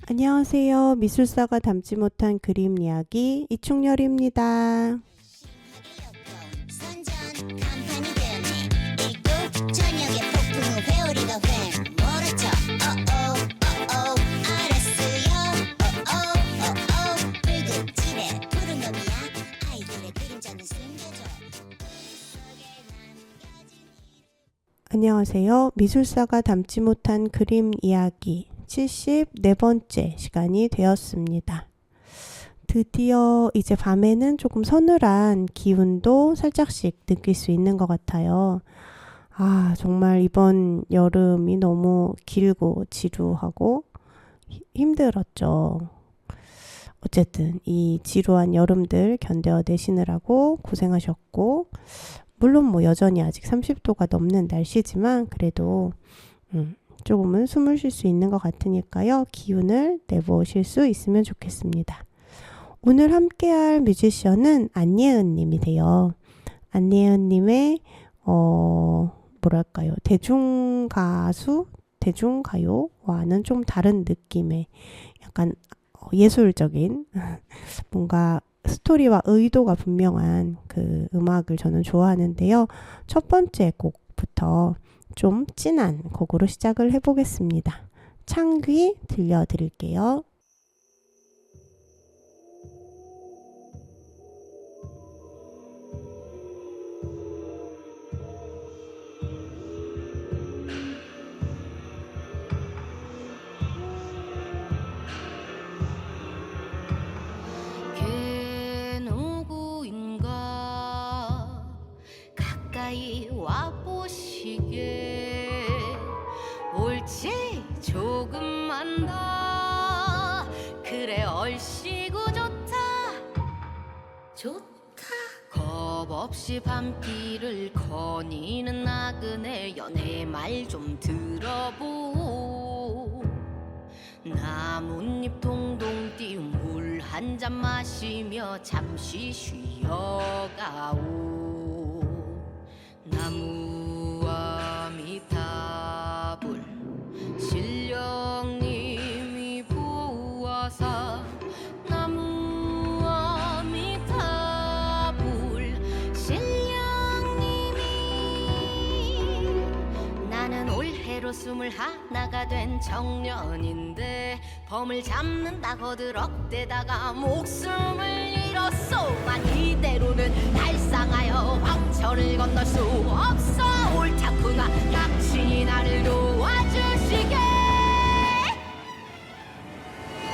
안녕하세요. 미술사가 담지 못한 그림 이야기 이충렬입니다. 안녕하세요. 미술사가 담지 못한 그림 이야기 74번째 시간이 되었습니다. 드디어 이제 밤에는 조금 서늘한 기운도 살짝씩 느낄 수 있는 것 같아요. 정말 이번 여름이 너무 길고 지루하고 힘들었죠. 어쨌든 이 지루한 여름들 견뎌내시느라고 고생하셨고, 물론 여전히 아직 30도가 넘는 날씨지만 그래도 조금은 숨을 쉴 수 있는 것 같으니까요. 기운을 내보실 수 있으면 좋겠습니다. 오늘 함께할 뮤지션은 안예은 님이세요. 안예은 님의 대중가수, 대중가요와는 좀 다른 느낌의 약간 예술적인 뭔가 스토리와 의도가 분명한 그 음악을 저는 좋아하는데요. 첫 번째 곡부터 좀 진한 곡으로 시작을 해보겠습니다. 창귀 들려드릴게요. 와보시게 옳지 조금만 더 그래 얼씨구 좋다 겁없이 밤길을 거니는 나그네 연애 말 좀 들어보 나뭇잎 동동 띄운 물 한 잔 마시며 잠시 쉬어가오 나무와 미탑을 신령님이 보아사 나무와 미탑을 신령님이 나는 올해로 21가 된 청년인데 범을 잡는다 거들억대다가 목숨을 잃었소만 이대로는 달상하여 황천을 건널 수 없어 옳다구나 당신이 나를 도와주시게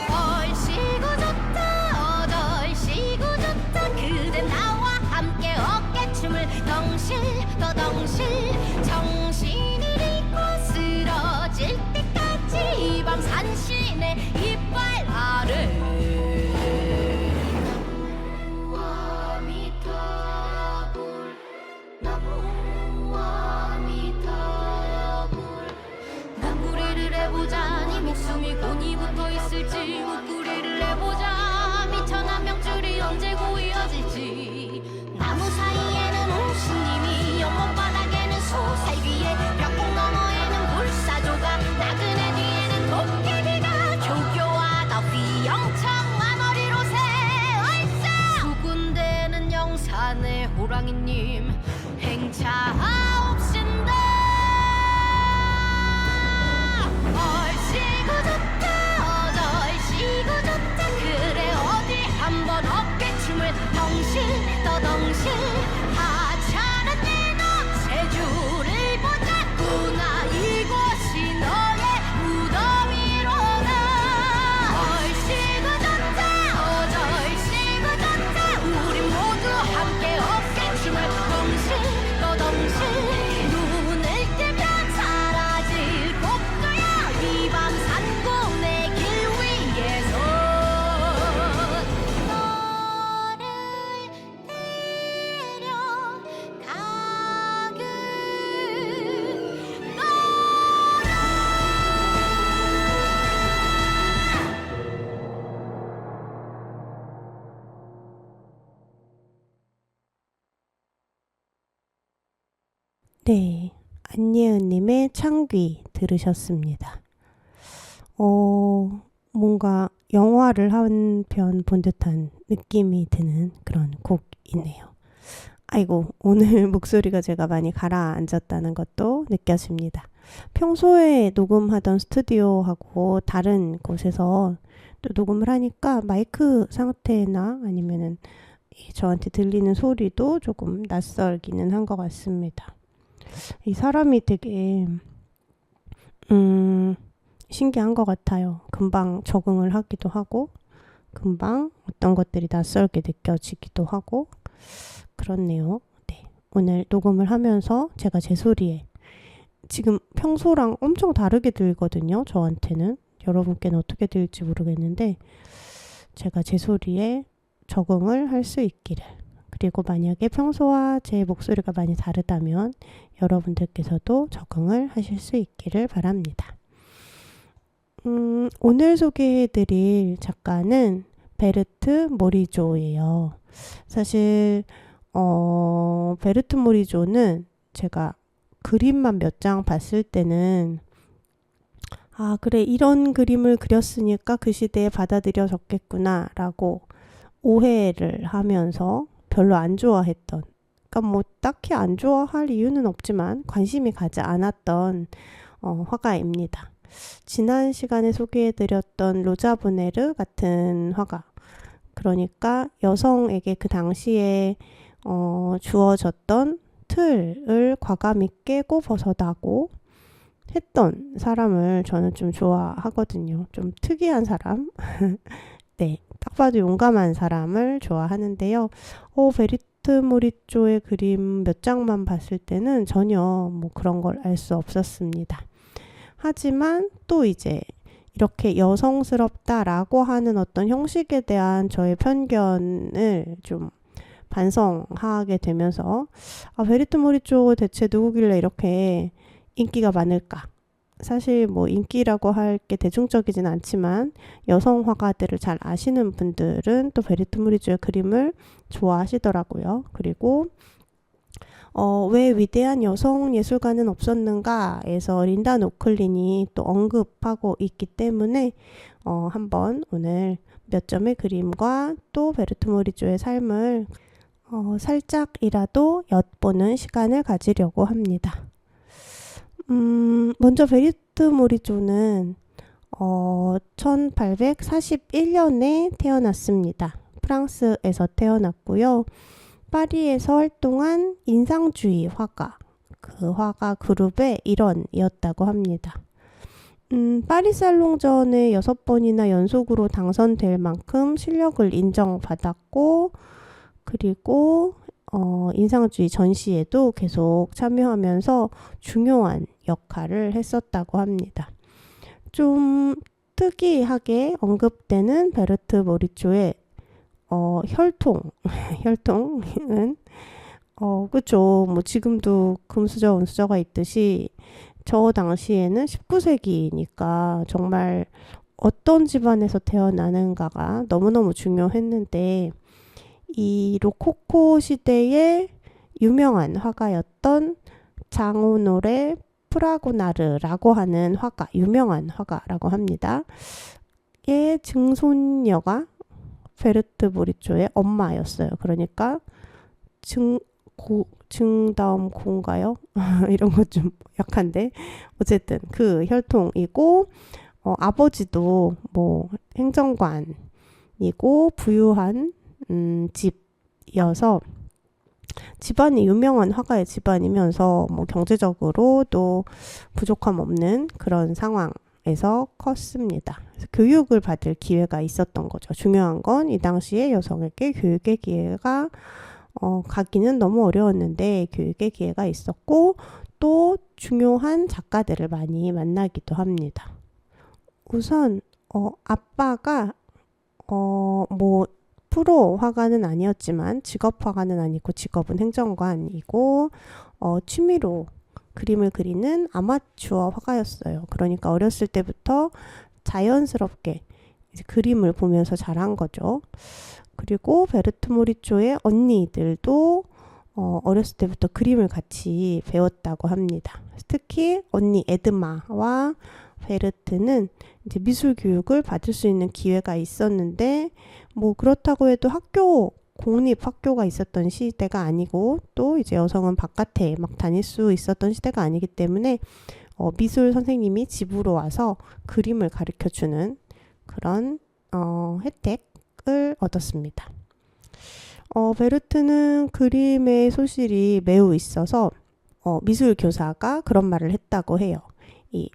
얼씨구 좋다 어덜씨구 좋다 그대 나와 함께 어깨춤을 덩실 더덩실 정신을 잃고 쓰러질 때까지 이 밤 산신의 이빨 아래 목숨이 곤히 붙어있을지 목구리를 해보자 미천한 명줄이 언제 고이어질지 나무 사이에는 홍신님이 연못바닥에는 소살귀에 벽곡 너머에는 불사조가 나그네 뒤에는 도깨비가 조교하다 휘영청한 어리로 새얼싸 수군대는 영산의 호랑이님 행차하옵신다 한번 어깨춤을 덩실 떠덩실 하찮은 내놈 세주를 보자꾸나 이곳이 너의 무덤이로다 얼씨구 좋다 어절씨구 좋다 우린 모두 함께 어깨춤을 덩실 떠덩실 눈을 뜨면 사라질 복도야 이 밤 산궁 내 길 위에서 네, 안예은님의 창귀 들으셨습니다. 뭔가 뭔가 영화를 한 편 본 듯한 느낌이 드는 그런 곡이네요. 아이고, 오늘 목소리가 제가 많이 가라앉았다는 것도 느껴집니다. 평소에 녹음하던 스튜디오하고 다른 곳에서 또 녹음을 하니까 마이크 상태나 아니면은 저한테 들리는 소리도 조금 낯설기는 한 것 같습니다. 이 사람이 되게 신기한 것 같아요. 금방 적응을 하기도 하고 금방 어떤 것들이 낯설게 느껴지기도 하고 그렇네요. 네, 오늘 녹음을 하면서 제가 제 소리에 지금 평소랑 엄청 다르게 들거든요. 저한테는. 여러분께는 어떻게 들릴지 모르겠는데 제가 제 소리에 적응을 할 수 있기를, 그리고 만약에 평소와 제 목소리가 많이 다르다면 여러분들께서도 적응을 하실 수 있기를 바랍니다. 오늘 소개해드릴 작가는 베르트 모리조예요. 사실 베르트 모리조는 제가 그림만 몇 장 봤을 때는 아, 그래, 이런 그림을 그렸으니까 그 시대에 받아들여졌겠구나 라고 오해를 하면서 별로 안 좋아했던, 그러니까 뭐 딱히 안 좋아할 이유는 없지만 관심이 가지 않았던 화가입니다. 지난 시간에 소개해드렸던 로자 보네르 같은 화가, 그러니까 여성에게 그 당시에 주어졌던 틀을 과감히 깨고 벗어나고 했던 사람을 저는 좀 좋아하거든요. 좀 특이한 사람. 네, 딱 봐도 용감한 사람을 좋아하는데요. 베르트 모리조의 그림 몇 장만 봤을 때는 전혀 뭐 그런 걸 알 수 없었습니다. 하지만 또 이제 이렇게 여성스럽다라고 하는 어떤 형식에 대한 저의 편견을 좀 반성하게 되면서 베르트 모리조 대체 누구길래 이렇게 인기가 많을까? 사실 뭐 인기라고 할 게 대중적이진 않지만 여성 화가들을 잘 아시는 분들은 또 베르트 모리조의 그림을 좋아하시더라고요. 그리고 왜 위대한 여성 예술가는 없었는가에서 린다 노클린이 또 언급하고 있기 때문에 한번 오늘 몇 점의 그림과 또 베르트 모리조의 삶을 살짝이라도 엿보는 시간을 가지려고 합니다. 먼저 베르트 모리조는 1841년에 태어났습니다. 프랑스에서 태어났고요. 파리에서 활동한 인상주의 화가, 그 화가 그룹의 일원이었다고 합니다. 파리 살롱전에 6번이나 연속으로 당선될 만큼 실력을 인정받았고, 그리고 인상주의 전시에도 계속 참여하면서 중요한 역할을 했었다고 합니다. 좀 특이하게 언급되는 베르트 모리조의 혈통은 그쵸. 뭐 지금도 금수저, 은수저가 있듯이 저 당시에는 19세기니까 정말 어떤 집안에서 태어나는가가 너무너무 중요했는데, 이 로코코 시대의 유명한 화가였던 장오노레 프라고나르라고 하는 화가, 유명한 화가라고 합니다. 의 증손녀가 베르트 모리조의 엄마였어요. 그러니까 증다음 고인가요? 이런 것 좀 약한데 어쨌든 그 혈통이고, 아버지도 뭐 행정관이고 부유한 집이어서 집안이 유명한 화가의 집안이면서 뭐 경제적으로도 부족함 없는 그런 상황에서 컸습니다. 그래서 교육을 받을 기회가 있었던 거죠. 중요한 건 이 당시에 여성에게 교육의 기회가 가기는 너무 어려웠는데 교육의 기회가 있었고, 또 중요한 작가들을 많이 만나기도 합니다. 우선 아빠가 뭐 프로 화가는 아니었지만 직업 화가는 아니고 직업은 행정관이고 취미로 그림을 그리는 아마추어 화가였어요. 그러니까 어렸을 때부터 자연스럽게 이제 그림을 보면서 자란 거죠. 그리고 베르트 모리조의 언니들도 어렸을 때부터 그림을 같이 배웠다고 합니다. 특히 언니 에드마와 베르트는 이제 미술 교육을 받을 수 있는 기회가 있었는데 뭐 그렇다고 해도 공립 학교가 있었던 시대가 아니고 또 이제 여성은 바깥에 막 다닐 수 있었던 시대가 아니기 때문에 미술 선생님이 집으로 와서 그림을 가르쳐 주는 그런 혜택을 얻었습니다. 베르트는 그림의 소질이 매우 있어서 미술 교사가 그런 말을 했다고 해요. 이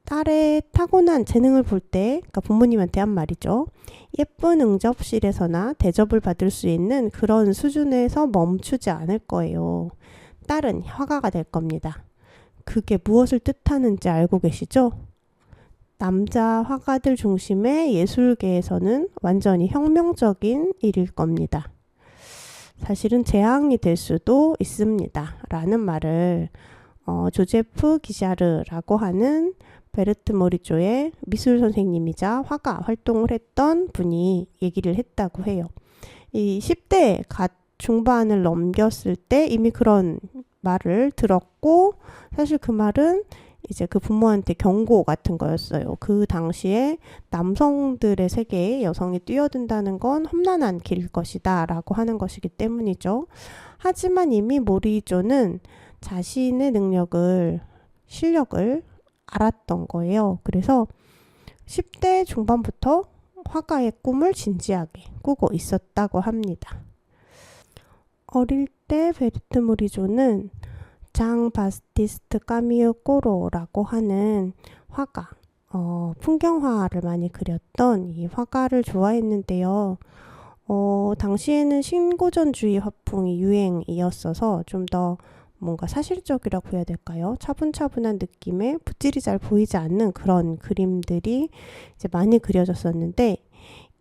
딸의 타고난 재능을 볼 때, 그러니까 부모님한테 한 말이죠. 예쁜 응접실에서나 대접을 받을 수 있는 그런 수준에서 멈추지 않을 거예요. 딸은 화가가 될 겁니다. 그게 무엇을 뜻하는지 알고 계시죠? 남자 화가들 중심의 예술계에서는 완전히 혁명적인 일일 겁니다. 사실은 재앙이 될 수도 있습니다. 라는 말을 조제프 기샤르라고 하는 베르트 모리조의 미술 선생님이자 화가 활동을 했던 분이 얘기를 했다고 해요. 이 10대 중반을 넘겼을 때 이미 그런 말을 들었고 사실 그 말은 이제 그 부모한테 경고 같은 거였어요. 그 당시에 남성들의 세계에 여성이 뛰어든다는 건 험난한 길일 것이다 라고 하는 것이기 때문이죠. 하지만 이미 모리조는 자신의 실력을 알았던 거예요. 그래서 10대 중반부터 화가의 꿈을 진지하게 꾸고 있었다고 합니다. 어릴 때 베르트 모리조는 장 바스티스트 까미유 꼬로라고 하는 화가, 풍경화를 많이 그렸던 이 화가를 좋아했는데요. 당시에는 신고전주의 화풍이 유행이었어서 좀 더 뭔가 사실적이라고 해야 될까요? 차분차분한 느낌의 붓질이 잘 보이지 않는 그런 그림들이 이제 많이 그려졌었는데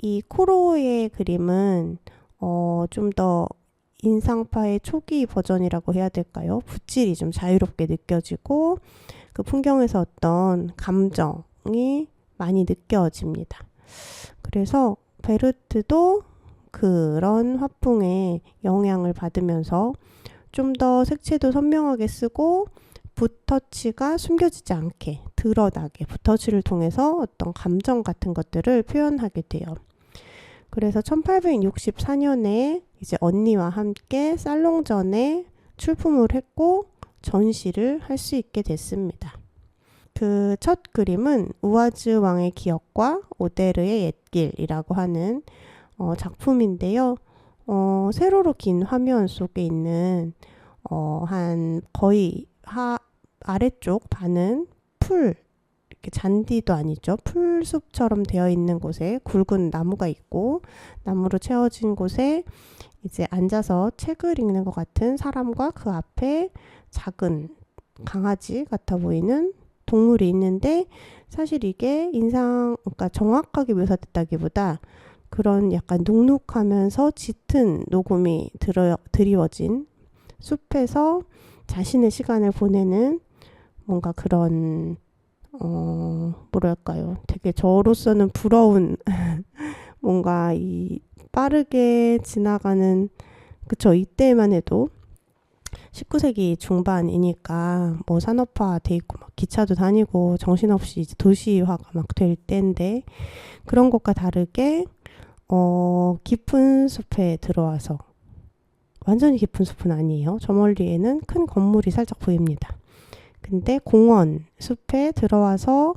이 코로의 그림은 좀 더 인상파의 초기 버전이라고 해야 될까요? 붓질이 좀 자유롭게 느껴지고 그 풍경에서 어떤 감정이 많이 느껴집니다. 그래서 베르트도 그런 화풍에 영향을 받으면서 좀 더 색채도 선명하게 쓰고 붓터치가 숨겨지지 않게 드러나게 붓터치를 통해서 어떤 감정 같은 것들을 표현하게 돼요. 그래서 1864년에 이제 언니와 함께 살롱전에 출품을 했고 전시를 할 수 있게 됐습니다. 그 첫 그림은 우아즈 왕의 기억과 오데르의 옛길이라고 하는 작품인데요. 세로로 긴 화면 속에 있는 한 거의 아래쪽 반은 풀, 이렇게 잔디도 아니죠. 풀숲처럼 되어 있는 곳에 굵은 나무가 있고 나무로 채워진 곳에 이제 앉아서 책을 읽는 것 같은 사람과 그 앞에 작은 강아지 같아 보이는 동물이 있는데 사실 이게 그러니까 정확하게 묘사됐다기보다 그런 약간 눅눅하면서 짙은 녹음이 드리워진 숲에서 자신의 시간을 보내는 뭔가 그런 뭐랄까요? 되게 저로서는 부러운 뭔가 이 빠르게 지나가는 그쵸 이때만 해도 19세기 중반이니까 뭐 산업화 돼 있고 막 기차도 다니고 정신없이 이제 도시화가 막 될 때인데 그런 것과 다르게 깊은 숲에 들어와서 완전히 깊은 숲은 아니에요. 저 멀리에는 큰 건물이 살짝 보입니다. 근데 공원, 숲에 들어와서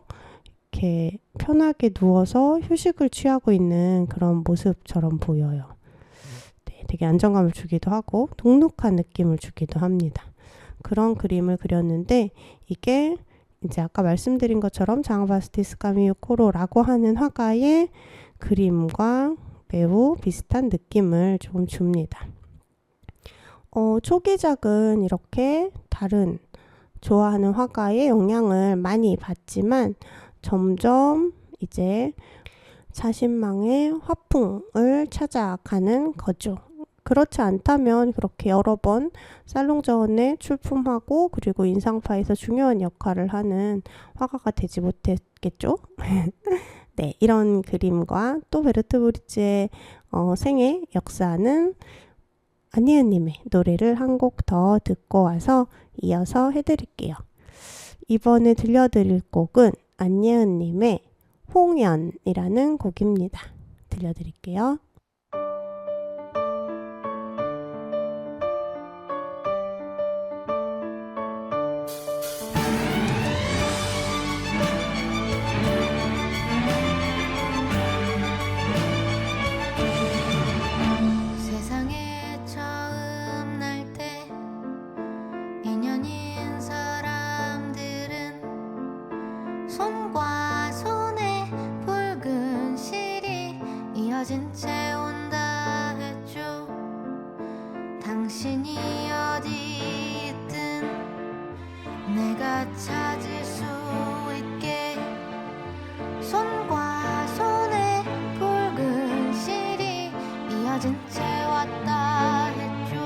이렇게 편하게 누워서 휴식을 취하고 있는 그런 모습처럼 보여요. 네, 되게 안정감을 주기도 하고 눅눅한 느낌을 주기도 합니다. 그런 그림을 그렸는데 이게 이제 아까 말씀드린 것처럼 장 바스티스 까미유 코로라고 하는 화가의 그림과 매우 비슷한 느낌을 조금 줍니다. 초기작은 이렇게 다른 좋아하는 화가의 영향을 많이 받지만 점점 이제 자신만의 화풍을 찾아가는 거죠. 그렇지 않다면 그렇게 여러 번 살롱전에 출품하고 그리고 인상파에서 중요한 역할을 하는 화가가 되지 못했겠죠. 네, 이런 그림과 또 베르트 브리츠의 생애 역사는 안희은님의 노래를 한 곡 더 듣고 와서 이어서 해드릴게요. 이번에 들려드릴 곡은 안예은님의 홍연이라는 곡입니다. 들려드릴게요. 세상에 처음 날 때 인연인 사람들은 손과 손에 붉은 실이 이어진 채 온다 했죠. 당신이 어디 있든 내가 찾을 수 있게 손과 손에 붉은 실이 이어진 채 왔다 했죠.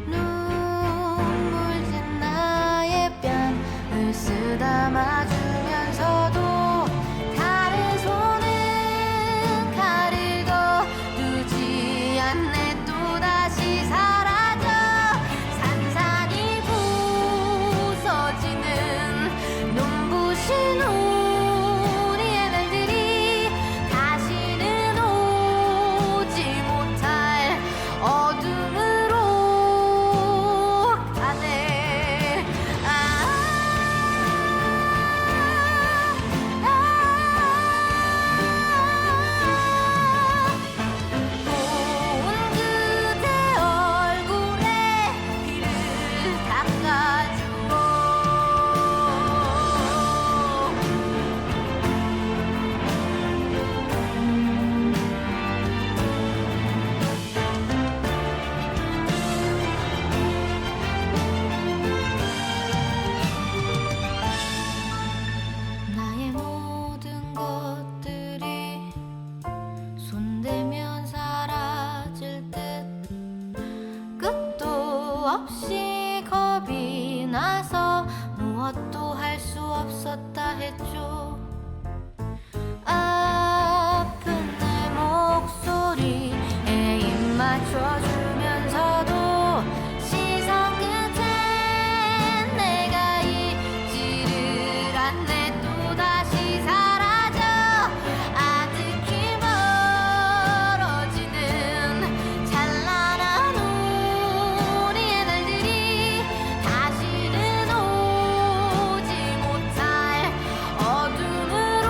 눈물 진 나의 뺨을 쓰다마주면서도 다른 손은 칼을 거두지 않네. 또다시 사라져 산산이 부서지는 눈부신 우리의 날들이 다시는 오지 못할 어둠으로 가네. 고운 그대 얼굴에 피를 닦아주고 나의 모든 것들이 손대면 사라질 듯 끝도 없이 겁이 나서 무엇도 할 수 없었다 했죠. 아픈 내 목소리에 입 맞춰주면서도 시선 끝엔 내가 있지를 않네. 또다시 사라져 아득히 멀어지는 찬란한 우리의 날들이 다시는 오지 못할 어둠으로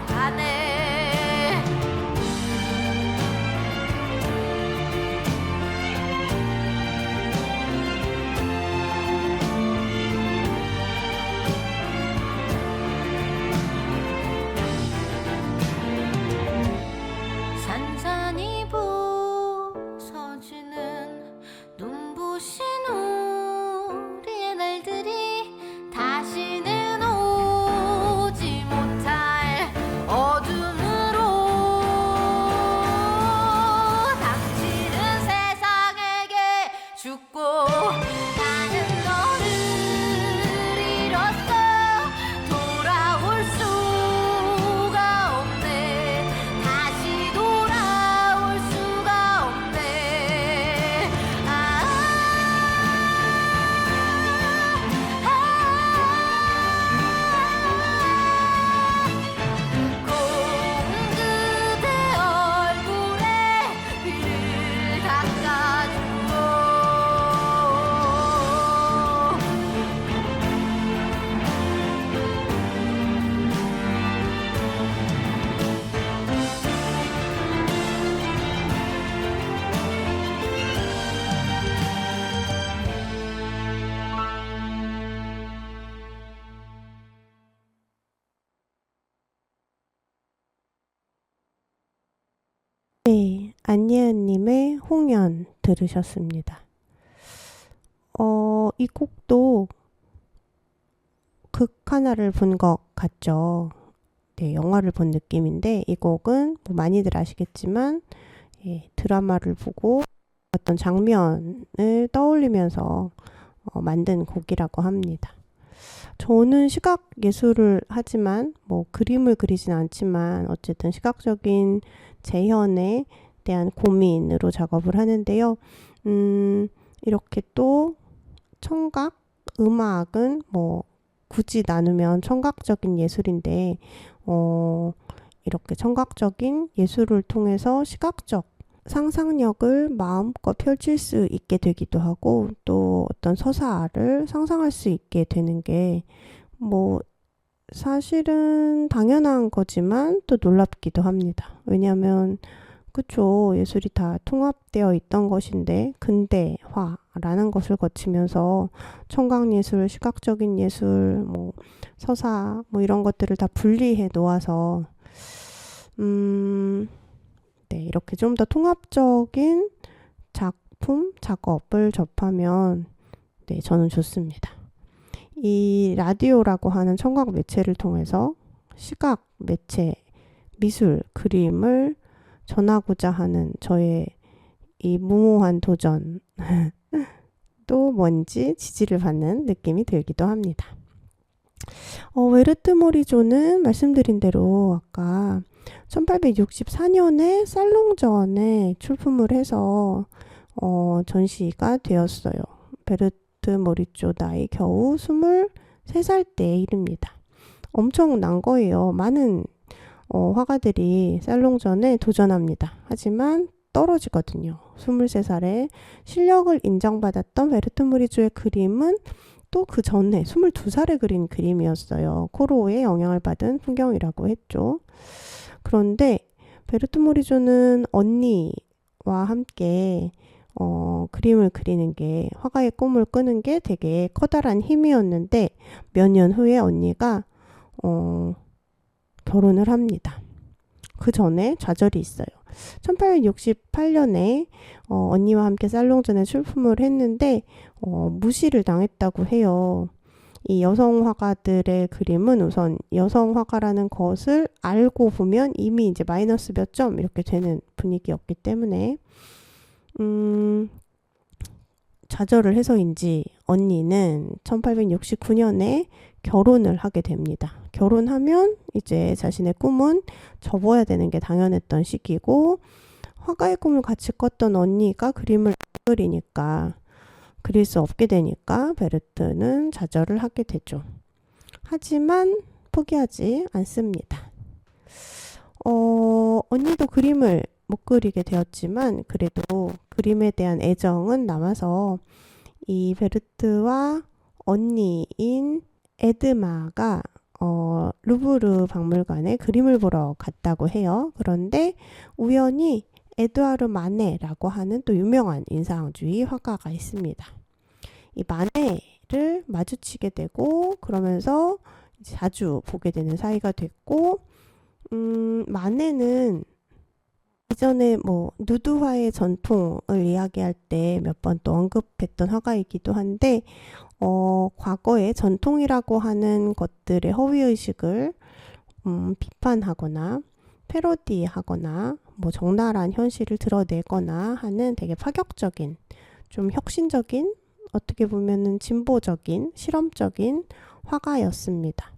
가네. 산산이 부서지는 눈부신 우리의 날들이 다시는 오지 못할 어둠으로 당신은 세상에게 죽고 나는 너를 잃었어. 돌아올 수가 없네. 다시 돌아올 수가 없네. 고운 그대 얼굴에 피를 닦아주고 네, 안예은님의 홍연 들으셨습니다. 이 곡도 극 하나를 본 것 같죠. 네, 영화를 본 느낌인데 이 곡은 뭐 많이들 아시겠지만 드라마를 보고 어떤 장면을 떠올리면서 만든 곡이라고 합니다. 저는 시각 예술을 하지만 뭐 그림을 그리진 않지만 어쨌든 시각적인 재현에 대한 고민으로 작업을 하는데요. 이렇게 또 청각, 음악은 뭐 굳이 나누면 청각적인 예술인데 이렇게 청각적인 예술을 통해서 시각적 상상력을 마음껏 펼칠 수 있게 되기도 하고 또 어떤 서사를 상상할 수 있게 되는 게 뭐 사실은 당연한 거지만 또 놀랍기도 합니다. 왜냐하면 그쵸, 예술이 다 통합되어 있던 것인데 근대화라는 것을 거치면서 청각예술, 시각적인 예술, 뭐 서사 뭐 이런 것들을 다 분리해 놓아서 네, 이렇게 좀 더 통합적인 작품, 작업을 접하면 네, 저는 좋습니다. 이 라디오라고 하는 청각 매체를 통해서 시각 매체, 미술, 그림을 전하고자 하는 저의 이 무모한 도전 또 뭔지 지지를 받는 느낌이 들기도 합니다. 웨르트 모리조는 말씀드린 대로 아까 1864년에 살롱전에 출품을 해서 전시가 되었어요. 베르트 모리조 나이 겨우 23살 때의 일입니다. 엄청난 거예요. 많은 화가들이 살롱전에 도전합니다. 하지만 떨어지거든요. 23살에 실력을 인정받았던 베르트 모리조의 그림은 또 그 전에 22살에 그린 그림이었어요. 코로의 영향을 받은 풍경이라고 했죠. 그런데 베르트 모리조는 언니와 함께 그림을 그리는 게 화가의 꿈을 꾸는 게 되게 커다란 힘이었는데 몇 년 후에 언니가 결혼을 합니다. 그 전에 좌절이 있어요. 1868년에 언니와 함께 살롱전에 출품을 했는데 무시를 당했다고 해요. 이 여성 화가들의 그림은 우선 여성 화가라는 것을 알고 보면 이미 이제 마이너스 몇 점 이렇게 되는 분위기였기 때문에 좌절을 해서인지 언니는 1869년에 결혼을 하게 됩니다. 결혼하면 이제 자신의 꿈은 접어야 되는 게 당연했던 시기고 화가의 꿈을 같이 꿨던 언니가 그림을 안 그리니까 그릴 수 없게 되니까 베르트는 좌절을 하게 되죠. 하지만 포기하지 않습니다. 언니도 그림을 못 그리게 되었지만 그래도 그림에 대한 애정은 남아서 이 베르트와 언니인 에드마가 루브르 박물관에 그림을 보러 갔다고 해요. 그런데 우연히 에드와르 마네라고 하는 또 유명한 인상주의 화가가 있습니다. 이 마네를 마주치게 되고 그러면서 자주 보게 되는 사이가 됐고 마네는 이전에 뭐 누드화의 전통을 이야기할 때 몇 번 또 언급했던 화가이기도 한데 과거의 전통이라고 하는 것들의 허위의식을 비판하거나 패러디하거나 뭐 적나라한 현실을 드러내거나 하는 되게 파격적인 좀 혁신적인 어떻게 보면은 진보적인 실험적인 화가였습니다.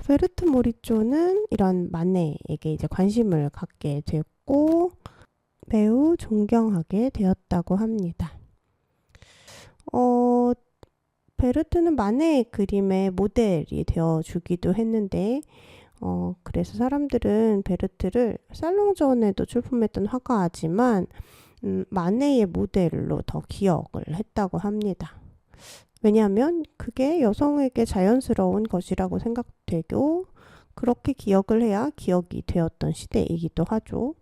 베르트 모리조는 이런 마네에게 이제 관심을 갖게 됐고 매우 존경하게 되었다고 합니다. 베르트는 마네의 그림의 모델이 되어주기도 했는데 그래서 사람들은 베르트를 살롱전에도 출품했던 화가지만 마네의 모델로 더 기억을 했다고 합니다. 왜냐하면 그게 여성에게 자연스러운 것이라고 생각되고 그렇게 기억을 해야 기억이 되었던 시대이기도 하죠.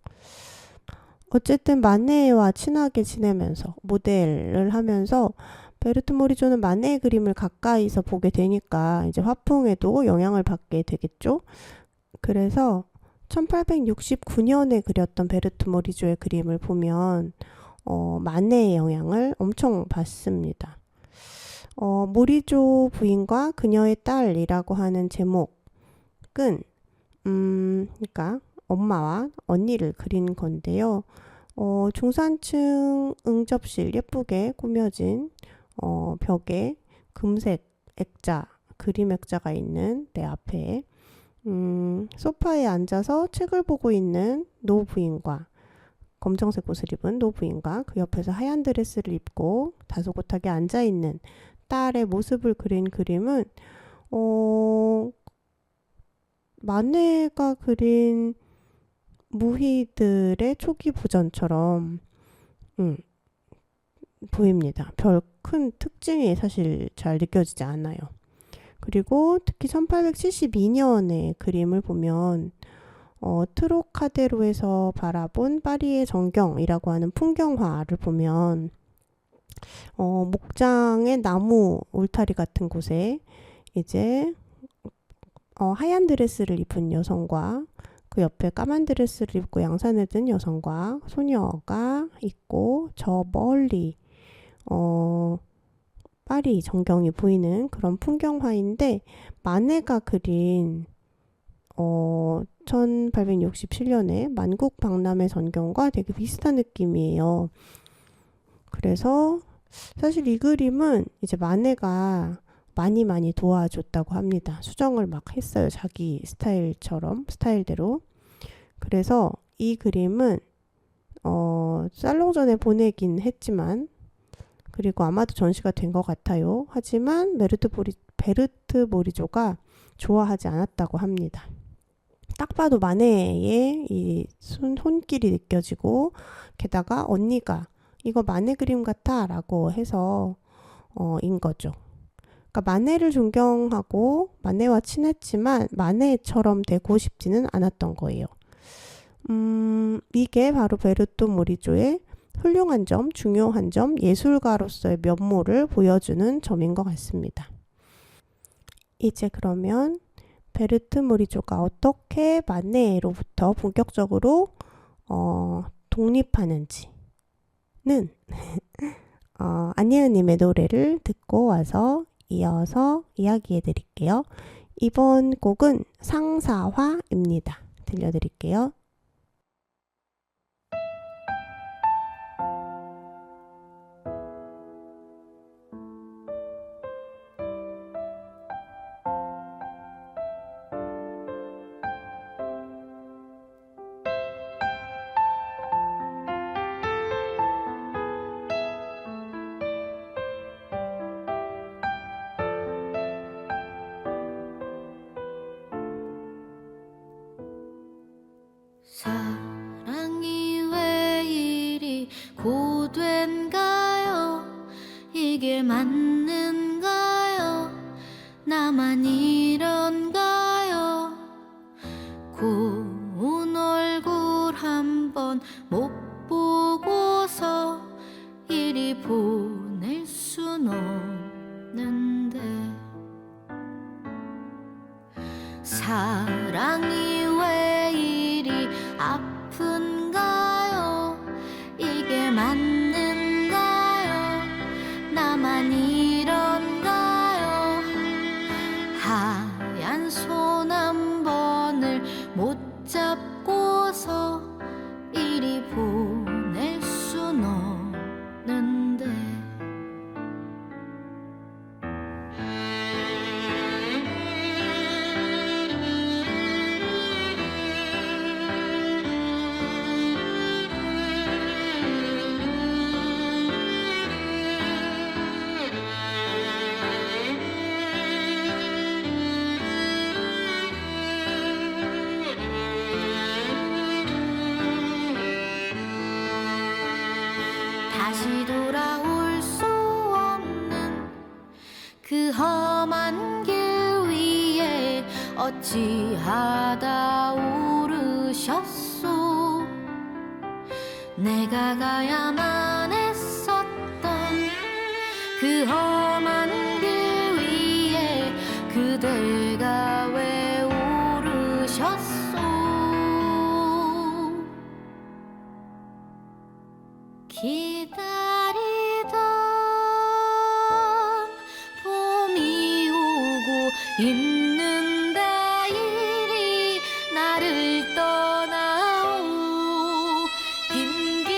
어쨌든 마네와 친하게 지내면서 모델을 하면서 베르트 모리조는 마네의 그림을 가까이서 보게 되니까 이제 화풍에도 영향을 받게 되겠죠. 그래서 1869년에 그렸던 베르트 모리조의 그림을 보면 마네의 영향을 엄청 받습니다. 모리조 부인과 그녀의 딸이라고 하는 제목은 그러니까 엄마와 언니를 그린 건데요. 중산층 응접실 예쁘게 꾸며진 벽에 금색 액자, 그림 액자가 있는 내 앞에 소파에 앉아서 책을 보고 있는 노부인과 검정색 옷을 입은 노부인과 그 옆에서 하얀 드레스를 입고 다소곳하게 앉아있는 딸의 모습을 그린 그림은 마네가 그린 무희들의 초기 버전처럼 보입니다. 별 큰 특징이 사실 잘 느껴지지 않아요. 그리고 특히 1872년의 그림을 보면 트로카데로에서 바라본 파리의 전경이라고 하는 풍경화를 보면 목장의 나무 울타리 같은 곳에 이제 하얀 드레스를 입은 여성과 그 옆에 까만 드레스를 입고 양산을 든 여성과 소녀가 있고 저 멀리 파리 전경이 보이는 그런 풍경화인데 마네가 그린 1867년에 만국 박람회 전경과 되게 비슷한 느낌이에요. 그래서 사실 이 그림은 이제 마네가 많이 도와줬다고 합니다. 수정을 막 했어요. 자기 스타일대로. 그래서 이 그림은 살롱전에 보내긴 했지만 그리고 아마도 전시가 된 것 같아요. 하지만 베르트 모리조가 좋아하지 않았다고 합니다. 딱 봐도 마네의 이 손길이 느껴지고 게다가 언니가 이거 마네 그림 같아 라고 해서 인 거죠. 그러니까 마네를 존경하고 마네와 친했지만 마네처럼 되고 싶지는 않았던 거예요. 이게 바로 베르토 모리조의 훌륭한 점, 중요한 점, 예술가로서의 면모를 보여주는 점인 것 같습니다. 이제 그러면 베르트 모리조가 어떻게 마네로부터 본격적으로 독립하는지는 안예은님의 노래를 듣고 와서 이어서 이야기해 드릴게요. 이번 곡은 상사화입니다. 들려드릴게요. 사랑이 왜 이리 고된가요? 이게 맞는가요? 나만 이런가요? 고운 얼굴 한번 못 보고서 이리 보낼 순 없는데 사랑이 왜 이리 아픈가요? 이게 맞는가요? 나만 이런가요? 하얀 손 한 번을 못 잡고서 이리 보낼 순 없는데 다시 돌아올 수 없는 그 험한 길 위에 어찌하다 오르셨소. 내가 가야만 했었던 그 험한 길 위에 그대가 왜 오르셨소. 기다리던 봄이 오고 있는데 이리 나를 떠나오. 빈긴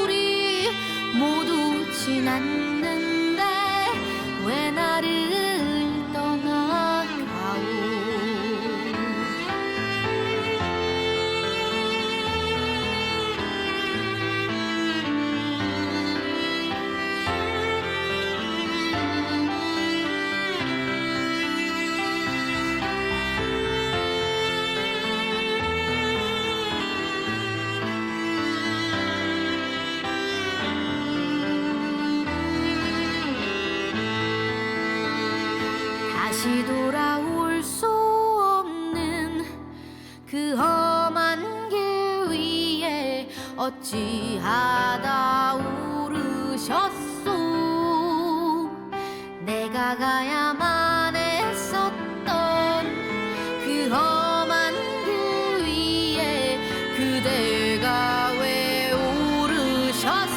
겨울이 다시 돌아올 수 없는 그 험한 길 위에 어찌하다 오르셨소. 내가 가야만 했었던 그 험한 길 위에 그대가 왜 오르셨소.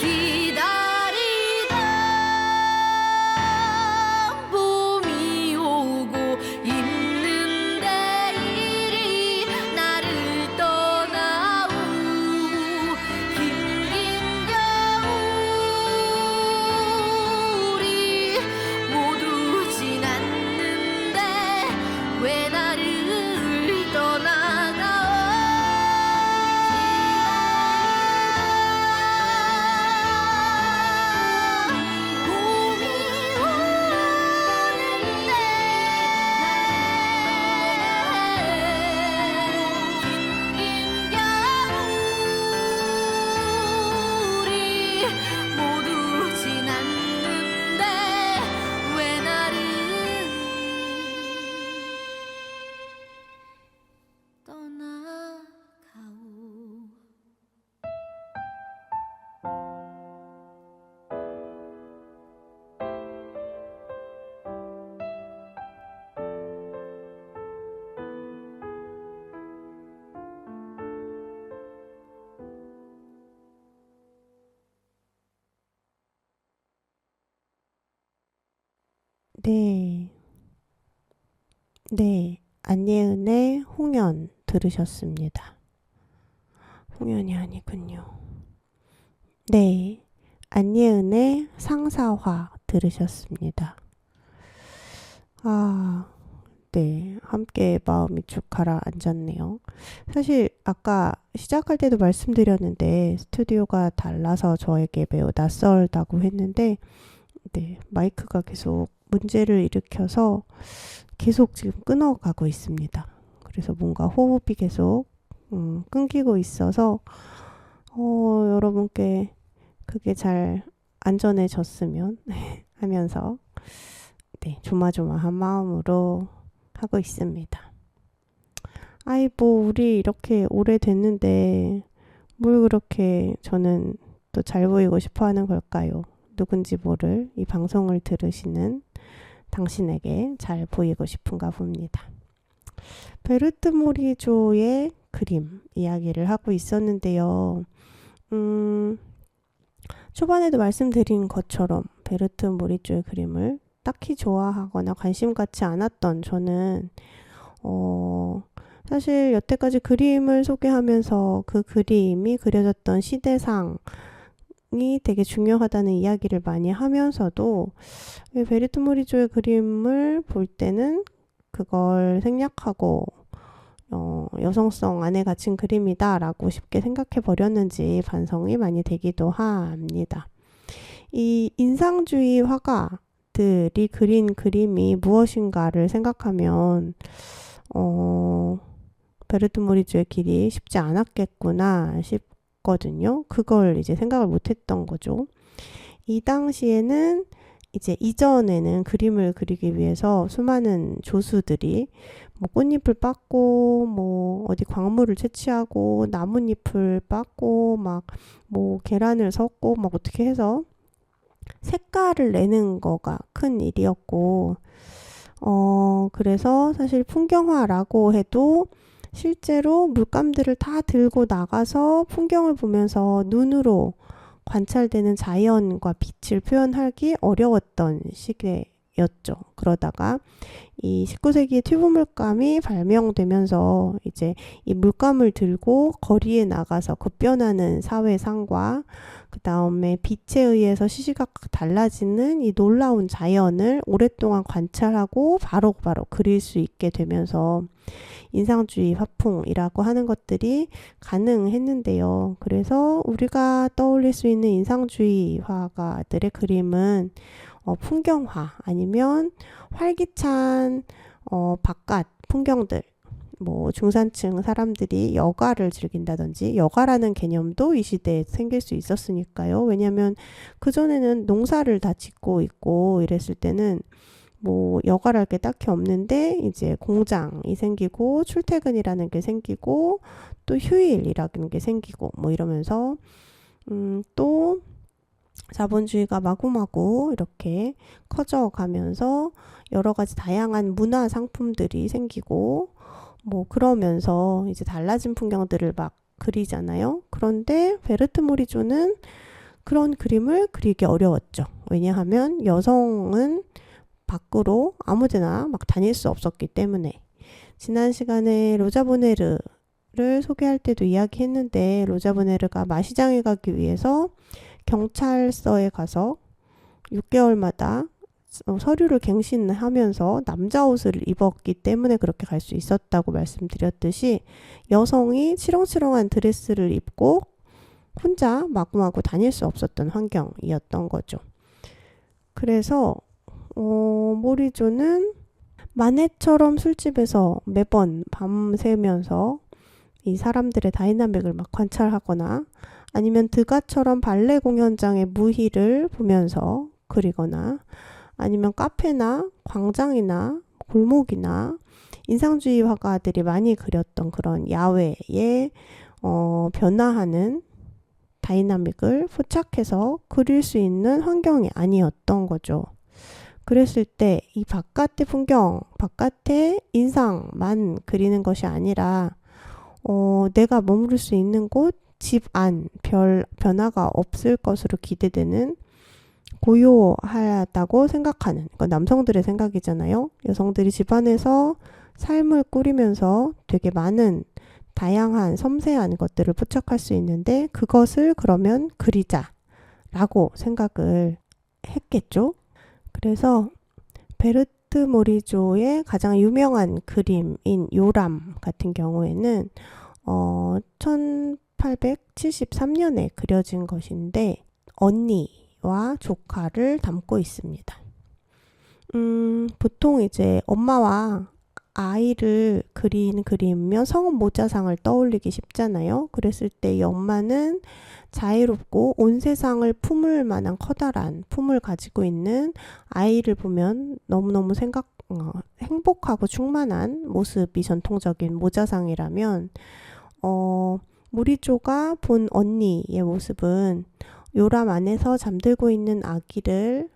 기다리던 봄이 오고 있는데 이리 나를 떠나오. 긴긴 겨울이 모두 지났는데 왜 나를 떠나가오. 봄이 오는데 긴긴 겨울이 모두 지났는데 왜 나를 떠나가오. 네. 네. 안예은의 홍연 들으셨습니다. 홍연이 아니군요. 네. 안예은의 상사화 들으셨습니다. 아, 네. 함께 마음이 쭉 가라앉았네요. 사실 아까 시작할 때도 말씀드렸는데 스튜디오가 달라서 저에게 매우 낯설다고 했는데 네, 마이크가 계속 문제를 일으켜서 계속 지금 끊어가고 있습니다. 그래서 뭔가 호흡이 계속 끊기고 있어서 여러분께 그게 잘 안전해졌으면 하면서 네, 조마조마한 마음으로 하고 있습니다. 아이 뭐 우리 이렇게 오래됐는데 뭘 그렇게 저는 또 잘 보이고 싶어 하는 걸까요? 누군지 모를 이 방송을 들으시는 당신에게 잘 보이고 싶은가 봅니다. 베르트 모리조의 그림 이야기를 하고 있었는데요. 초반에도 말씀드린 것처럼 베르트 모리조의 그림을 딱히 좋아하거나 관심 갖지 않았던 저는 사실 여태까지 그림을 소개하면서 그 그림이 그려졌던 시대상이 되게 중요하다는 이야기를 많이 하면서도 베르트 모리조의 그림을 볼 때는 그걸 생략하고 여성성 안에 갇힌 그림이다 라고 쉽게 생각해 버렸는지 반성이 많이 되기도 합니다. 이 인상주의 화가들이 그린 그림이 무엇인가를 생각하면 베르트 모리조의 길이 쉽지 않았겠구나 싶거든요. 그걸 이제 생각을 못했던 거죠. 이 당시에는 이제 이전에는 그림을 그리기 위해서 수많은 조수들이 뭐 꽃잎을 빻고 뭐 어디 광물을 채취하고 나뭇잎을 빻고 막 뭐 계란을 섞고 막 어떻게 해서 색깔을 내는 거가 큰 일이었고 그래서 사실 풍경화라고 해도 실제로 물감들을 다 들고 나가서 풍경을 보면서 눈으로 관찰되는 자연과 빛을 표현하기 어려웠던 시기에 였죠. 그러다가 이 19세기에 튜브 물감이 발명되면서 이제 이 물감을 들고 거리에 나가서 급변하는 사회상과 그 다음에 빛에 의해서 시시각각 달라지는 이 놀라운 자연을 오랫동안 관찰하고 바로바로 그릴 수 있게 되면서 인상주의 화풍이라고 하는 것들이 가능했는데요. 그래서 우리가 떠올릴 수 있는 인상주의 화가들의 그림은 풍경화 아니면 활기찬 바깥 풍경들, 뭐 중산층 사람들이 여가를 즐긴다든지, 여가라는 개념도 이 시대에 생길 수 있었으니까요. 왜냐하면 그전에는 농사를 다 짓고 있고 이랬을 때는 뭐 여가랄 게 딱히 없는데 이제 공장이 생기고 출퇴근이라는 게 생기고 또 휴일이라는 게 생기고 뭐 이러면서 또 자본주의가 마구마구 이렇게 커져가면서 여러 가지 다양한 문화 상품들이 생기고 뭐 그러면서 이제 달라진 풍경들을 막 그리잖아요. 그런데 베르트 모리조는 그런 그림을 그리기 어려웠죠. 왜냐하면 여성은 밖으로 아무데나 막 다닐 수 없었기 때문에. 지난 시간에 로자 보네르를 소개할 때도 이야기했는데, 로자 보네르가 마시장에 가기 위해서 경찰서에 가서 6개월마다 서류를 갱신하면서 남자 옷을 입었기 때문에 그렇게 갈 수 있었다고 말씀드렸듯이, 여성이 치렁치렁한 드레스를 입고 혼자 마구마구 다닐 수 없었던 환경이었던 거죠. 그래서 모리조는 마네처럼 술집에서 매번 밤새면서 이 사람들의 다이나믹을 막 관찰하거나, 아니면 드가처럼 발레 공연장의 무희를 보면서 그리거나, 아니면 카페나 광장이나 골목이나 인상주의 화가들이 많이 그렸던 그런 야외의 변화하는 다이나믹을 포착해서 그릴 수 있는 환경이 아니었던 거죠. 그랬을 때 이 바깥의 풍경, 바깥의 인상만 그리는 것이 아니라 내가 머무를 수 있는 곳, 집 안 별 변화가 없을 것으로 기대되는 고요하다고 생각하는, 그건 남성들의 생각이잖아요. 여성들이 집 안에서 삶을 꾸리면서 되게 많은 다양한 섬세한 것들을 포착할 수 있는데, 그것을 그러면 그리자라고 생각을 했겠죠. 그래서 베르트 모리조의 가장 유명한 그림인 요람 같은 경우에는 1873년에 그려진 것인데 언니와 조카를 담고 있습니다. 보통 이제 엄마와 아이를 그린 그림이면 성은 모자상을 떠올리기 쉽잖아요. 그랬을 때 이 엄마는 자유롭고 온 세상을 품을 만한 커다란 품을 가지고 있는 아이를 보면 너무너무 행복하고 충만한 모습이 전통적인 모자상이라면, 모리조가 본 언니의 모습은 요람 안에서 잠들고 있는 아기를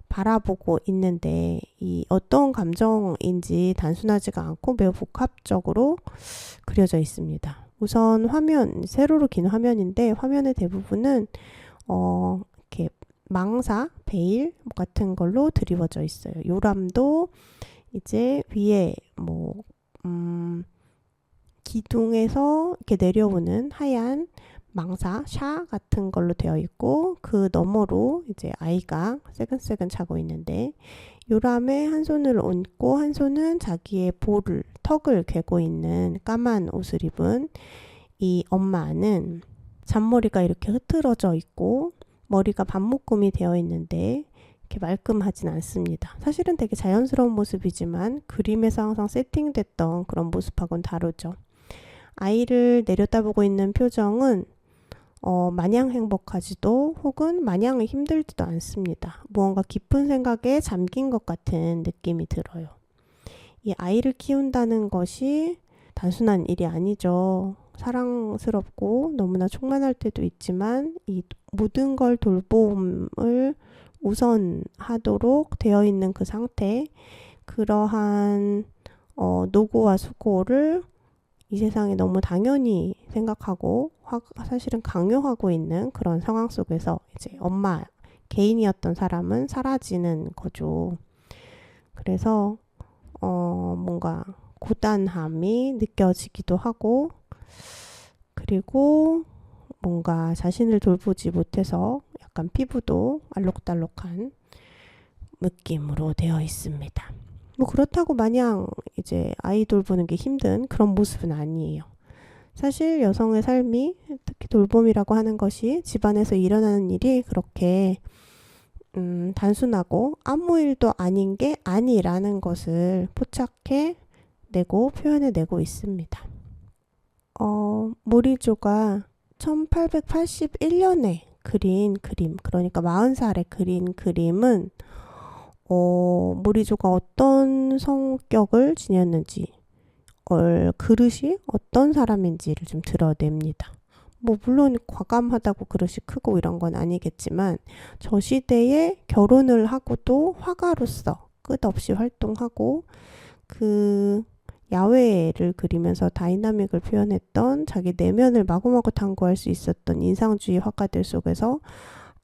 바라보고 있는데, 이 어떤 감정인지 단순하지가 않고 매우 복합적으로 그려져 있습니다. 우선 세로로 긴 화면인데, 화면의 대부분은 이렇게 망사, 베일 같은 걸로 드리워져 있어요. 요람도 이제 위에 기둥에서 이렇게 내려오는 하얀 망사, 샤 같은 걸로 되어 있고, 그 너머로 이제 아이가 새근새근 자고 있는데, 요람의 한 손을 얹고 한 손은 자기의 턱을 괴고 있는 까만 옷을 입은 이 엄마는 잔머리가 이렇게 흐트러져 있고 머리가 반묶음이 되어 있는데 이렇게 말끔하진 않습니다. 사실은 되게 자연스러운 모습이지만 그림에서 항상 세팅됐던 그런 모습하고는 다르죠. 아이를 내려다보고 있는 표정은 마냥 행복하지도 혹은 마냥 힘들지도 않습니다. 무언가 깊은 생각에 잠긴 것 같은 느낌이 들어요. 이 아이를 키운다는 것이 단순한 일이 아니죠. 사랑스럽고 너무나 충만할 때도 있지만, 이 모든 걸 돌봄을 우선하도록 되어 있는 그 상태, 그러한 노고와 수고를 이 세상에 너무 당연히 생각하고 사실은 강요하고 있는 그런 상황 속에서 이제 엄마 개인이었던 사람은 사라지는 거죠. 그래서 뭔가 고단함이 느껴지기도 하고, 그리고 뭔가 자신을 돌보지 못해서 약간 피부도 알록달록한 느낌으로 되어 있습니다. 뭐 그렇다고 마냥 이제 아이 돌보는 게 힘든 그런 모습은 아니에요. 사실 여성의 삶이, 특히 돌봄이라고 하는 것이 집안에서 일어나는 일이 그렇게 단순하고 아무 일도 아닌 게 아니라는 것을 포착해 내고 표현해 내고 있습니다. 모리조가 1881년에 그린 그림, 그러니까 40살에 그린 그림은 모리조가 어떤 성격을 지녔는지, 그릇이 어떤 사람인지를 좀 드러냅니다. 뭐 물론 과감하다고 그릇이 크고 이런 건 아니겠지만, 저 시대에 결혼을 하고도 화가로서 끝없이 활동하고 그 야외를 그리면서 다이나믹을 표현했던, 자기 내면을 마구마구 탐구할 수 있었던 인상주의 화가들 속에서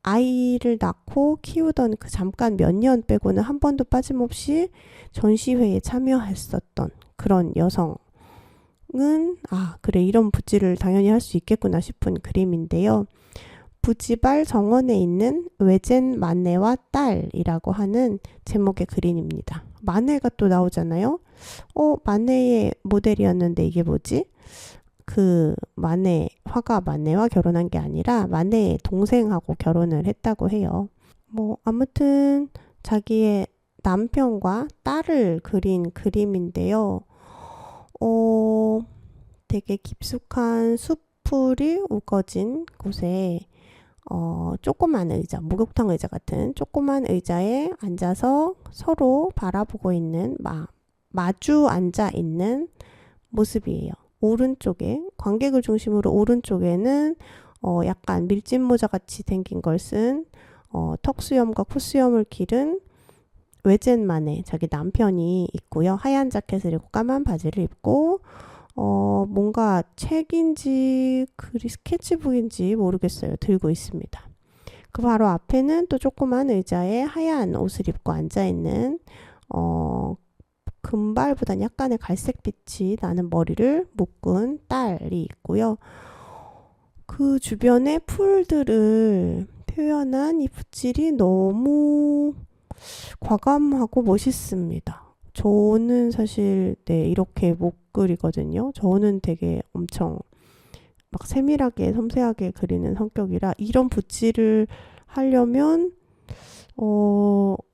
아이를 낳고 키우던 그 잠깐 몇 년 빼고는 한 번도 빠짐없이 전시회에 참여했었던 그런 여성은, 그래, 이런 붓질을 당연히 할 수 있겠구나 싶은 그림인데요. 부지발 정원에 있는 외젠 마네와 딸이라고 하는 제목의 그림입니다. 마네가 또 나오잖아요. 마네의 모델이었는데 이게 뭐지? 그 마네, 화가 마네와 결혼한 게 아니라 마네의 동생하고 결혼을 했다고 해요. 뭐 아무튼 자기의 남편과 딸을 그린 그림인데요. 되게 깊숙한 숲풀이 우거진 곳에 조그만 의자, 목욕탕 의자 같은 조그만 의자에 앉아서 서로 바라보고 있는, 마주 앉아 있는 모습이에요. 오른쪽에, 관객을 중심으로 오른쪽에는 약간 밀짚 모자 같이 생긴 걸 쓴 턱수염과 코수염을 기른 외젠만의 자기 남편이 있고요. 하얀 자켓을 입고 까만 바지를 입고 뭔가 책인지 스케치북인지 모르겠어요. 들고 있습니다. 그 바로 앞에는 또 조그만 의자에 하얀 옷을 입고 앉아있는 금발보다는 약간의 갈색빛이 나는 머리를 묶은 딸이 있고요. 그 주변에 풀들을 표현한 이 붓질이 너무 과감하고 멋있습니다. 저는 사실 이렇게 못 그리거든요. 저는 되게 엄청 막 세밀하게 섬세하게 그리는 성격이라 이런 붓질을 하려면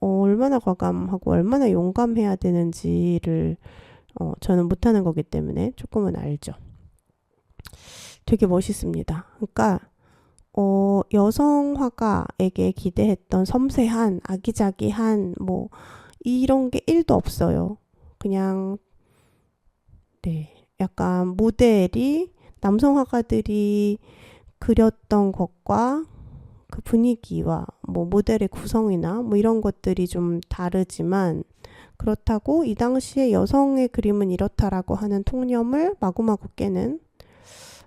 얼마나 과감하고 얼마나 용감해야 되는지를 저는 못하는 거기 때문에 조금은 알죠. 되게 멋있습니다. 그러니까 여성 화가에게 기대했던 섬세한, 아기자기한 뭐 이런 게 1도 없어요. 그냥 약간 모델이 남성 화가들이 그렸던 것과 그 분위기와 뭐 모델의 구성이나 뭐 이런 것들이 좀 다르지만, 그렇다고 이 당시에 여성의 그림은 이렇다라고 하는 통념을 마구마구 깨는,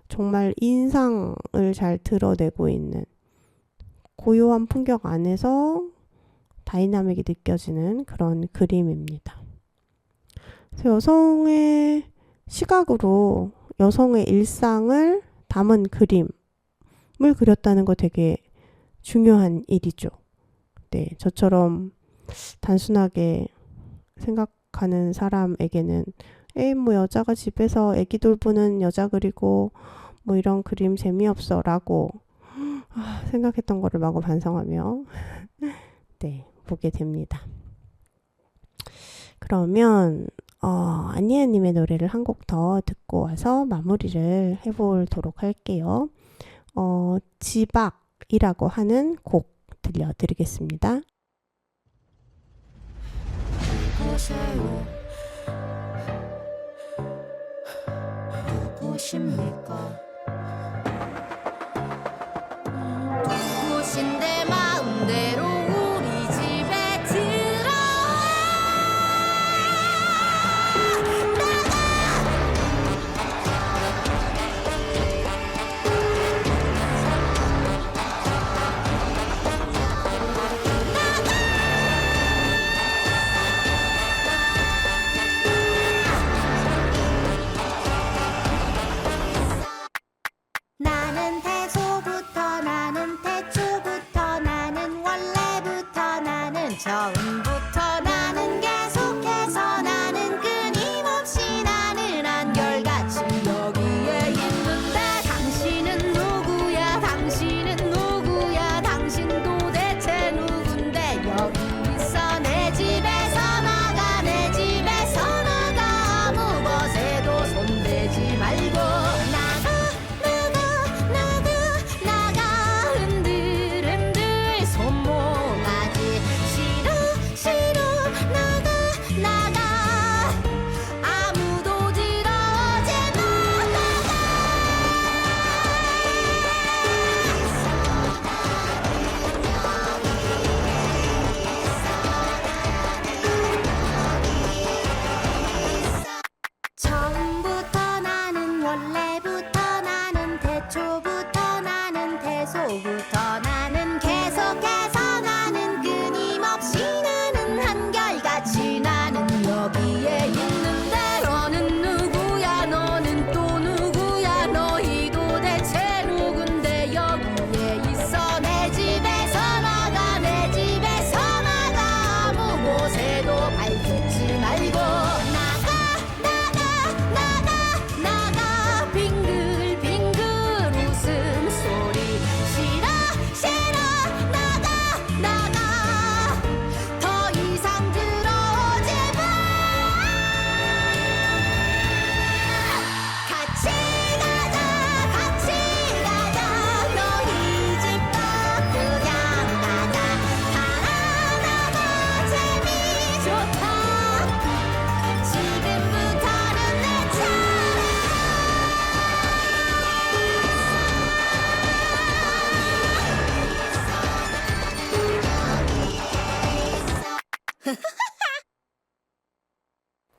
정말 인상을 잘 드러내고 있는 고요한 풍경 안에서 다이나믹이 느껴지는 그런 그림입니다. 그래서 여성의 시각으로 여성의 일상을 담은 그림을 그렸다는 거 되게 중요한 일이죠. 저처럼 단순하게 생각하는 사람에게는 뭐 여자가 집에서 애기 돌보는 여자 그리고 뭐 이런 그림 재미없어 라고 생각했던 거를 마구 반성하며 보게 됩니다. 그러면 안예은님의 노래를 한 곡 더 듣고 와서 마무리를 해보도록 할게요. 지박이라고 하는 곡 들려드리겠습니다. 누구십니까? 누구신데 마음대로 우리 집에 들어와.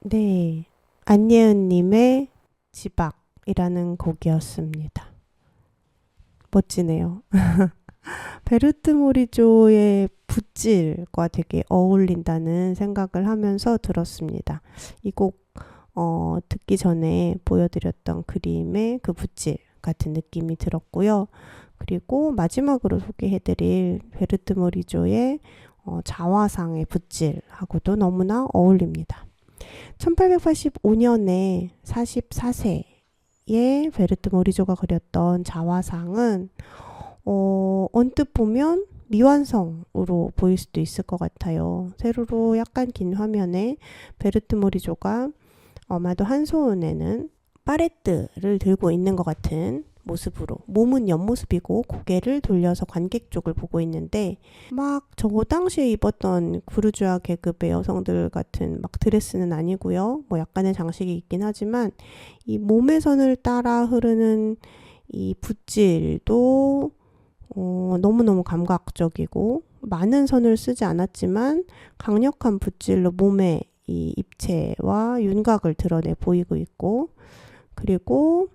네, 안예은님의 지박이라는 곡이었습니다. 멋지네요. 베르트 모리조의 붓질과 되게 어울린다는 생각을 하면서 들었습니다. 이 곡 듣기 전에 보여드렸던 그림의 그 붓질 같은 느낌이 들었고요. 그리고 마지막으로 소개해드릴 베르트 모리조의 자화상의 붓질하고도 너무나 어울립니다. 1885년에 44세의 베르트 모리조가 그렸던 자화상은 언뜻 보면 미완성으로 보일 수도 있을 것 같아요. 세로로 약간 긴 화면에 베르트 모리조가 아마도 한 손에는 파레트를 들고 있는 것 같은 모습으로, 몸은 옆모습이고 고개를 돌려서 관객 쪽을 보고 있는데, 막 저 당시에 입었던 부르주아 계급의 여성들 같은 막 드레스는 아니고요. 뭐 약간의 장식이 있긴 하지만 이 몸의 선을 따라 흐르는 이 붓질도 너무너무 감각적이고, 많은 선을 쓰지 않았지만 강력한 붓질로 몸의 이 입체와 윤곽을 드러내 보이고 있고, 그리고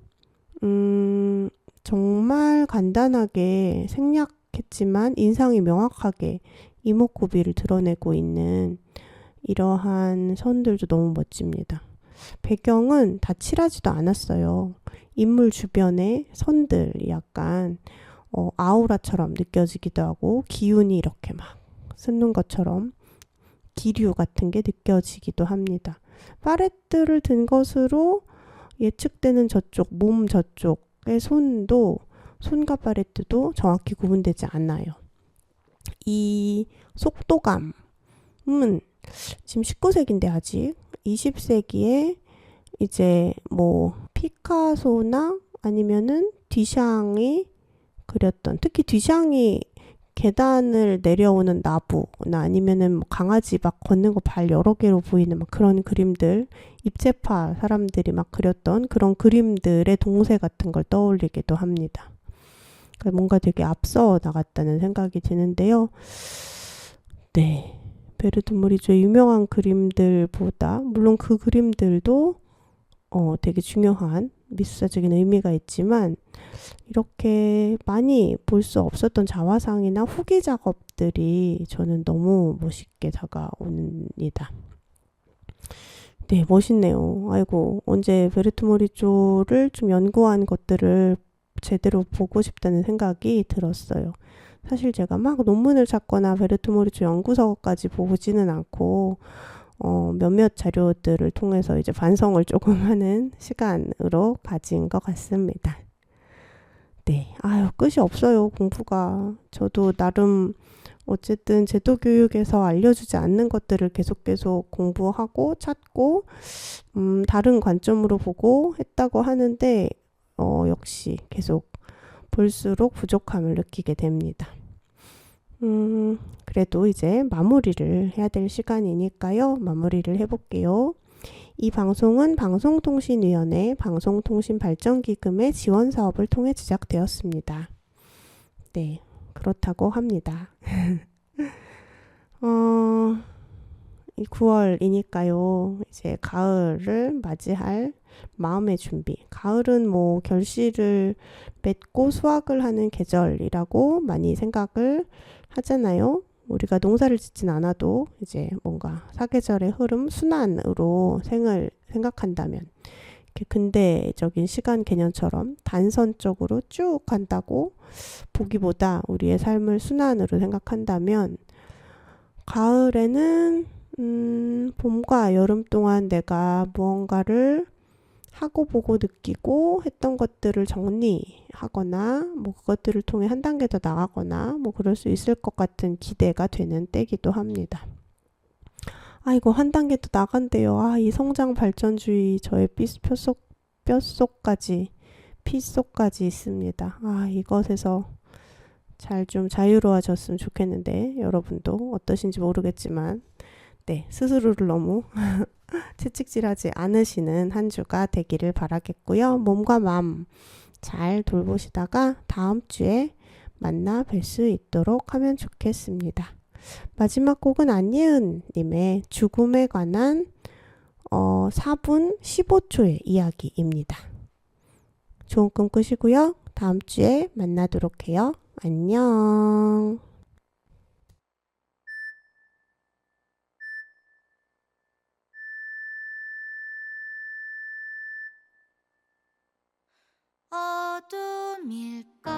정말 간단하게 생략했지만 인상이 명확하게 이목구비를 드러내고 있는 이러한 선들도 너무 멋집니다. 배경은 다 칠하지도 않았어요. 인물 주변에 선들이 약간 아우라처럼 느껴지기도 하고, 기운이 이렇게 막 솟는 것처럼 기류 같은 게 느껴지기도 합니다. 파레트를 든 것으로 예측되는 저쪽, 몸 저쪽의 손도, 손과 파레트도 정확히 구분되지 않아요. 이 속도감은 지금 19세기인데 아직 20세기에 이제 뭐 피카소나 아니면은 뒤샹이 그렸던, 특히 뒤샹이 계단을 내려오는 나부나 아니면은 뭐 강아지 막 걷는 거 발 여러 개로 보이는 막 그런 그림들, 입체파 사람들이 막 그렸던 그런 그림들의 동세 같은 걸 떠올리기도 합니다. 그러니까 뭔가 되게 앞서 나갔다는 생각이 드는데요. 네, 베르트 모리조의 유명한 그림들보다, 물론 그 그림들도 되게 중요한 미술사적인 의미가 있지만, 이렇게 많이 볼 수 없었던 자화상이나 후기 작업들이 저는 너무 멋있게 다가옵니다. 네, 멋있네요. 아이고, 언제 베르트 모리조를 좀 연구한 것들을 제대로 보고 싶다는 생각이 들었어요. 사실 제가 막 논문을 찾거나 베르트 모리조 연구서까지 보지는 않고 몇몇 자료들을 통해서 이제 반성을 조금 하는 시간으로 가진 것 같습니다. 네, 아유, 끝이 없어요, 공부가. 저도 나름 어쨌든 제도 교육에서 알려주지 않는 것들을 계속 공부하고 찾고 다른 관점으로 보고 했다고 하는데 역시 계속 볼수록 부족함을 느끼게 됩니다. 그래도 이제 마무리를 해야 될 시간이니까요. 마무리를 해볼게요. 이 방송은 방송통신위원회 방송통신발전기금의 지원사업을 통해 제작되었습니다. 네, 그렇다고 합니다. 이 9월이니까요. 이제 가을을 맞이할 마음의 준비. 가을은 뭐 결실을 맺고 수확을 하는 계절이라고 많이 생각을 하잖아요. 우리가 농사를 짓진 않아도 이제 뭔가 사계절의 흐름, 순환으로 생을 생각한다면, 이렇게 근대적인 시간 개념처럼 단선적으로 쭉 간다고 보기보다 우리의 삶을 순환으로 생각한다면, 가을에는 봄과 여름 동안 내가 무언가를 하고 보고 느끼고 했던 것들을 정리하거나 뭐 그것들을 통해 한 단계 더 나가거나 뭐 그럴 수 있을 것 같은 기대가 되는 때기도 합니다. 아이고, 한 단계 더 나간대요. 이 성장 발전주의 저의 뼛속까지 피속까지 있습니다. 이것에서 잘 좀 자유로워졌으면 좋겠는데, 여러분도 어떠신지 모르겠지만, 네, 스스로를 너무 채찍질하지 않으시는 한 주가 되기를 바라겠고요. 몸과 마음 잘 돌보시다가 다음 주에 만나 뵐 수 있도록 하면 좋겠습니다. 마지막 곡은 안예은 님의 죽음에 관한 4분 15초의 이야기입니다. 좋은 꿈 꾸시고요. 다음 주에 만나도록 해요. 안녕. 어둠일까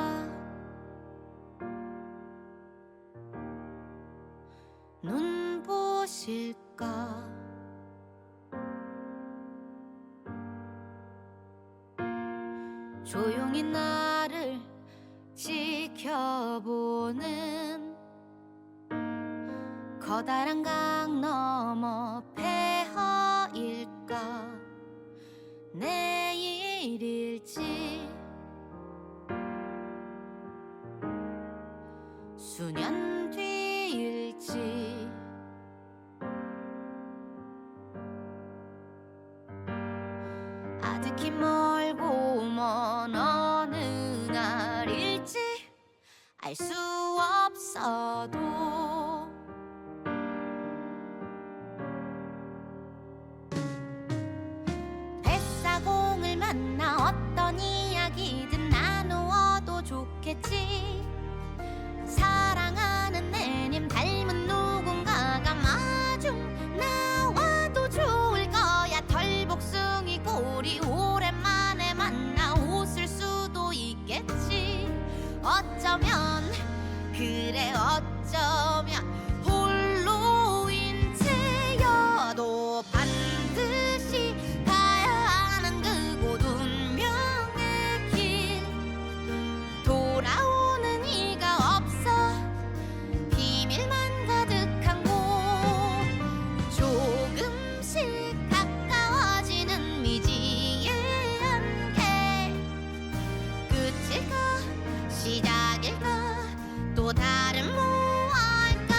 눈부실까 조용히 나를 지켜보는 커다란 강 너머 폐허일까 내일일지 수년 뒤일지 아득히 멀고 먼 어느 날일지 알 수 없어도 뱃사공을 만나 어떤 이야기든 나누어도 좋겠지 사랑하는 내님 닮은 누군가가 마중 나와도 좋을 거야 털복숭이 꼬리 오랜만에 만나 웃을 수도 있겠지 어쩌면 그래 어쩌면 홀로인 채여도 반드시 가야 하는 그곳 운명의 길 돌아오는 이가 없어 비밀만 가득한 곳 조금씩 가까워지는 미지의 안개 끝일까 시작일까 또 다른 무엇일까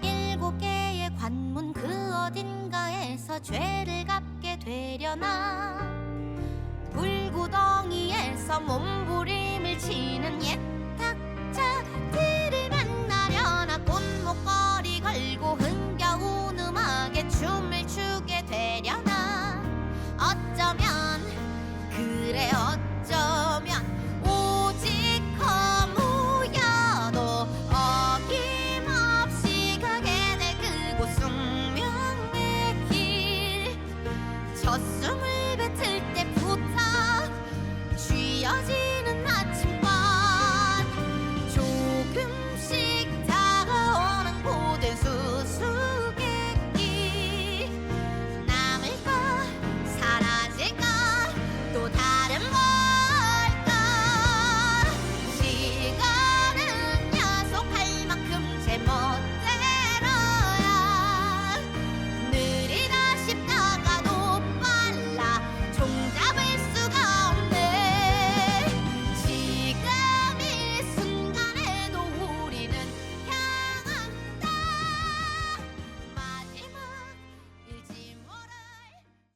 일곱 개의 관문 그 어딘가에서 죄를 갚게 되려나 불구덩이에서 몸부림을 치는 옛